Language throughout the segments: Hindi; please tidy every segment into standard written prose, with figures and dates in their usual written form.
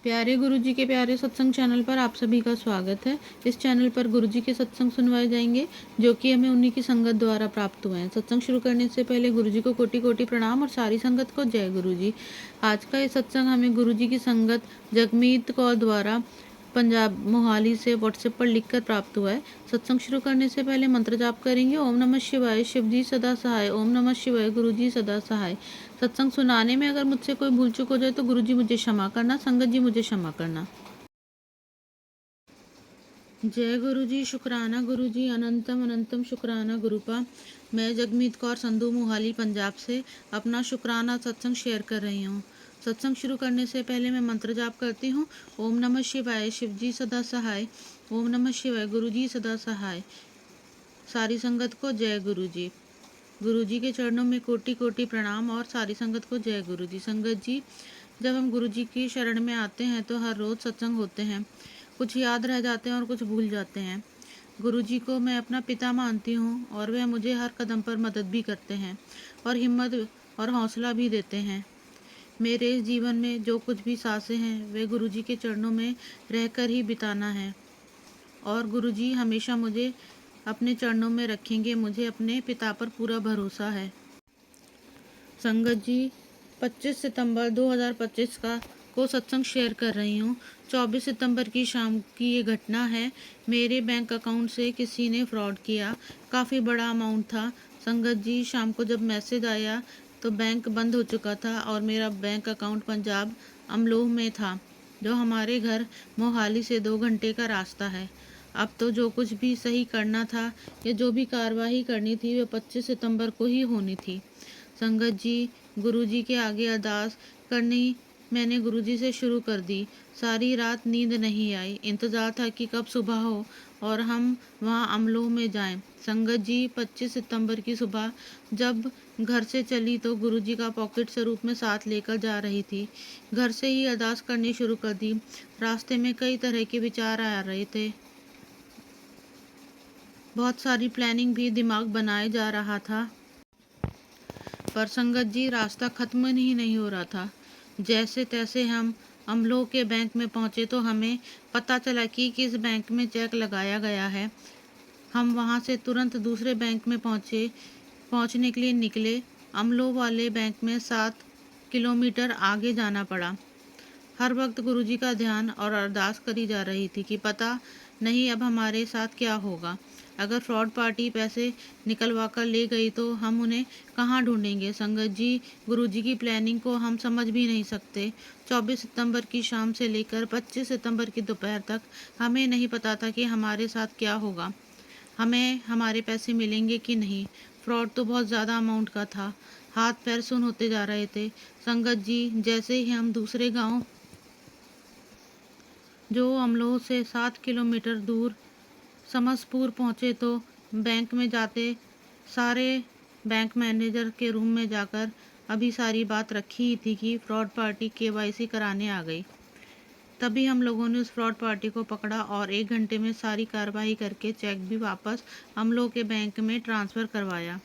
प्यारे गुरुजी के प्यारे सत्संग चैनल पर आप सभी का स्वागत है। इस चैनल पर गुरुजी के सत्संग सुनवाए जाएंगे जो कि हमें उन्हीं की संगत द्वारा प्राप्त हुए हैं। सत्संग शुरू करने से पहले गुरुजी को कोटि कोटि प्रणाम और सारी संगत को जय गुरुजी। आज का ये सत्संग हमें गुरुजी की संगत जगमीत कौर द्वारा पंजाब मोहाली से व्हाट्सएप पर लिखकर प्राप्त हुआ है। सत्संग शुरू करने से पहले मंत्र जाप करेंगे। ओम नमः शिवाय, शिव जी सदा सहाय। ओम नमः शिवाय, गुरु जी सदा सहाय। सत्संग सुनाने में अगर मुझसे कोई भूल चूक हो जाए तो गुरु जी मुझे क्षमा करना, संगत जी मुझे क्षमा करना। जय गुरु जी, शुक्राना गुरु जी, अनंतम अनंतम शुक्राना गुरुपा। मैं जगमीत कौर संधू मोहाली पंजाब से अपना शुक्राना सत्संग शेयर कर रही हूँ। सत्संग शुरू करने से पहले मैं मंत्र जाप करती हूँ। ओम नमः शिवाय, शिव जी सदा सहाय। ओम नमः शिवाय, गुरु जी सदा सहाय। सारी संगत को जय गुरु जी। गुरु जी के चरणों में कोटि कोटि प्रणाम और सारी संगत को जय गुरु जी। संगत जी, जब हम गुरु जी की शरण में आते हैं तो हर रोज़ सत्संग होते हैं। कुछ याद रह जाते हैं और कुछ भूल जाते हैं। गुरु जी को मैं अपना पिता मानती हूँ और वह मुझे हर कदम पर मदद भी करते हैं और हिम्मत और हौसला भी देते हैं। मेरे इस जीवन में जो कुछ भी सांसें हैं वे गुरु जी के चरणों में रहकर ही बिताना है और गुरु जी हमेशा मुझे अपने चरणों में रखेंगे। मुझे अपने पिता पर पूरा भरोसा है। संगत जी, 25 सितंबर 2025 को सत्संग शेयर कर रही हूँ। 24 सितंबर की शाम की ये घटना है। मेरे बैंक अकाउंट से किसी ने फ्रॉड किया। काफ़ी बड़ा अमाउंट था। संगत जी, शाम को जब मैसेज आया तो बैंक बंद हो चुका था और मेरा बैंक अकाउंट पंजाब अमलोह में था, जो हमारे घर मोहाली से 2 घंटे का रास्ता है। अब तो जो कुछ भी सही करना था या जो भी कार्रवाई करनी थी वह 25 सितंबर को ही होनी थी। संगत जी, गुरुजी के आगे अरदास करनी मैंने गुरुजी से शुरू कर दी। सारी रात नींद नहीं आई। इंतज़ार था कि कब सुबह हो और हम वहां अमलोह में जाएं। संगत जी, 25 सितंबर की सुबह जब घर से चली तो गुरुजी का पॉकेट स्वरूप में साथ लेकर जा रही थी। घर से ही अरदास करनी शुरू कर दी। रास्ते में कई तरह के विचार आ रहे थे। बहुत सारी प्लानिंग भी दिमाग बनाए जा रहा था, पर संगत जी रास्ता खत्म ही नहीं हो रहा था। जैसे तैसे हम अमलोह के बैंक में पहुंचे तो हमें पता चला कि किस बैंक में चेक लगाया गया है। हम वहां से तुरंत दूसरे बैंक में पहुंचने के लिए निकले। अमलोह वाले बैंक में 7 किलोमीटर आगे जाना पड़ा। हर वक्त गुरुजी का ध्यान और अरदास करी जा रही थी कि पता नहीं अब हमारे साथ क्या होगा। अगर फ्रॉड पार्टी पैसे निकलवा कर ले गई तो हम उन्हें कहाँ ढूंढेंगे। संगत जी, गुरुजी की प्लानिंग को हम समझ भी नहीं सकते। 24 सितंबर की शाम से लेकर 25 सितंबर की दोपहर तक हमें नहीं पता था कि हमारे साथ क्या होगा, हमें हमारे पैसे मिलेंगे कि नहीं। फ्रॉड तो बहुत ज़्यादा अमाउंट का था। हाथ पैर सुन होते जा रहे थे। संगत जी, जैसे ही हम दूसरे गांव जो अमलोह से 7 किलोमीटर दूर समसपुर पहुंचे तो बैंक में जाते सारे बैंक मैनेजर के रूम में जाकर अभी सारी बात रखी ही थी कि फ्रॉड पार्टी केवाईसी कराने आ गई। तभी हम लोगों ने उस फ्रॉड पार्टी को पकड़ा और 1 घंटे में सारी कार्रवाई करके चेक भी वापस अमलोह के बैंक में ट्रांसफ़र करवाया।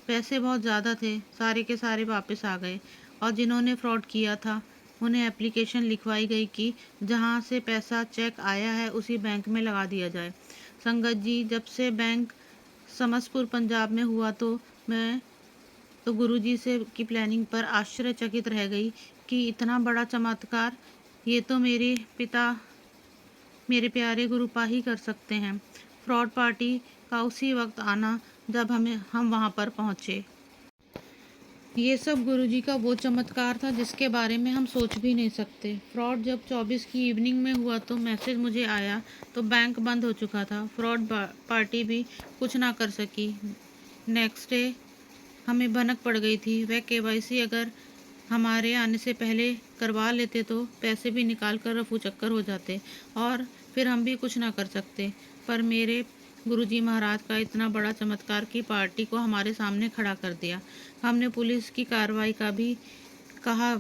पैसे बहुत ज़्यादा थे, सारे के सारे वापस आ गए और जिन्होंने फ्रॉड किया था उन्हें एप्लीकेशन लिखवाई गई कि जहां से पैसा चेक आया है उसी बैंक में लगा दिया जाए। संगत जी, जब से बैंक समसपुर पंजाब में हुआ तो मैं तो गुरुजी से की प्लानिंग पर आश्चर्यचकित रह गई कि इतना बड़ा चमत्कार ये तो मेरे प्यारे गुरुपा ही कर सकते हैं। फ्रॉड पार्टी का उसी वक्त आना जब हम वहां पर पहुंचे। ये सब गुरुजी का वो चमत्कार था जिसके बारे में हम सोच भी नहीं सकते। फ्रॉड जब 24 की इवनिंग में हुआ तो मैसेज मुझे आया तो बैंक बंद हो चुका था। फ्रॉड पार्टी भी कुछ ना कर सकी। नेक्स्ट डे हमें भनक पड़ गई थी। वह केवाईसी अगर हमारे आने से पहले करवा लेते तो पैसे भी निकाल कर रफू चक्कर हो जाते और फिर हम भी कुछ ना कर सकते। पर मेरे गुरुजी महाराज का इतना बड़ा चमत्कार की पार्टी को हमारे सामने खड़ा कर दिया। हमने पुलिस की कार्रवाई का भी कहा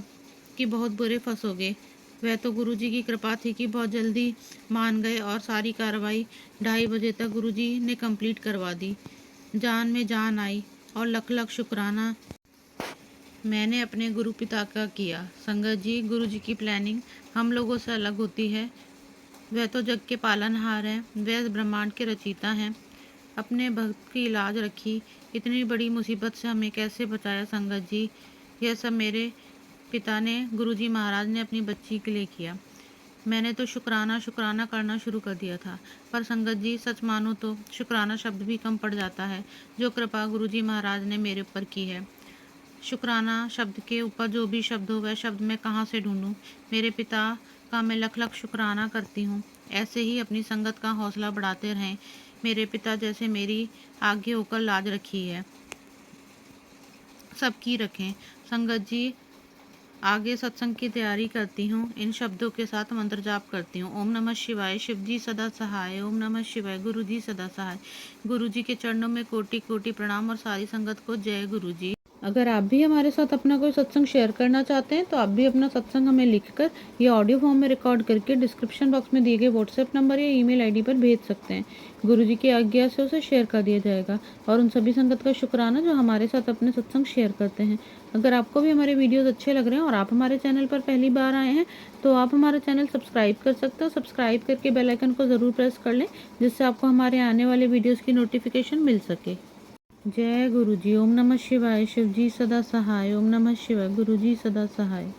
कि बहुत बुरे फंसोगे। वह तो गुरुजी की कृपा थी कि बहुत जल्दी मान गए और सारी कार्रवाई 2:30 बजे तक गुरुजी ने कंप्लीट करवा दी। जान में जान आई और लख लख शुक्राना मैंने अपने गुरु पिता का किया। संगत जी, गुरु जी की प्लानिंग हम लोगों से अलग होती है। वह तो जग के पालनहार हैं, वह ब्रह्मांड के रचयिता हैं। अपने भक्त की लाज रखी, इतनी बड़ी मुसीबत से हमें कैसे बचाया संगत जी। यह सब मेरे पिता ने, गुरु जी महाराज ने अपनी बच्ची के लिए किया। मैंने तो शुक्राना शुक्राना करना शुरू कर दिया था, पर संगत जी सच मानो तो शुक्राना शब्द भी कम पड़ जाता है जो कृपा गुरु जी महाराज ने मेरे ऊपर की है। शुक्राना शब्द के ऊपर जो भी शब्द हो वह शब्द मैं कहाँ से ढूंढूं। मेरे पिता का मैं लख लख शुक्राना करती हूँ। ऐसे ही अपनी संगत का हौसला बढ़ाते रहें। मेरे पिता जैसे मेरी आगे होकर लाज रखी है, सबकी रखें। संगत जी, आगे सत्संग की तैयारी करती हूँ। इन शब्दों के साथ मंत्र जाप करती हूँ। ओम नमः शिवाय, शिव जी सदा सहाय। ओम नमः शिवाय, गुरु जी सदा सहाय। गुरु जी के चरणों में कोटि कोटि प्रणाम और सारी संगत को जय गुरु जी। अगर आप भी हमारे साथ अपना कोई सत्संग शेयर करना चाहते हैं तो आप भी अपना सत्संग हमें लिखकर या ऑडियो फॉर्म में रिकॉर्ड करके डिस्क्रिप्शन बॉक्स में दिए गए व्हाट्सएप नंबर या ईमेल आईडी पर भेज सकते हैं। गुरु जी की आज्ञा से उसे शेयर कर दिया जाएगा। और उन सभी संगत का शुक्राना जो हमारे साथ अपने सत्संग शेयर करते हैं। अगर आपको भी हमारे वीडियोस अच्छे लग रहे हैं और आप हमारे चैनल पर पहली बार आए हैं तो आप हमारा चैनल सब्सक्राइब कर सकते हो। सब्सक्राइब करके बेल आइकन को ज़रूर प्रेस कर लें, जिससे आपको हमारे आने वाले वीडियोस की नोटिफिकेशन मिल सके। जय गुरु जी। ओम नमः शिवाय, शिव जी सदा सहाय। ओम नमः शिवाय, गुरु जी सदा सहाय।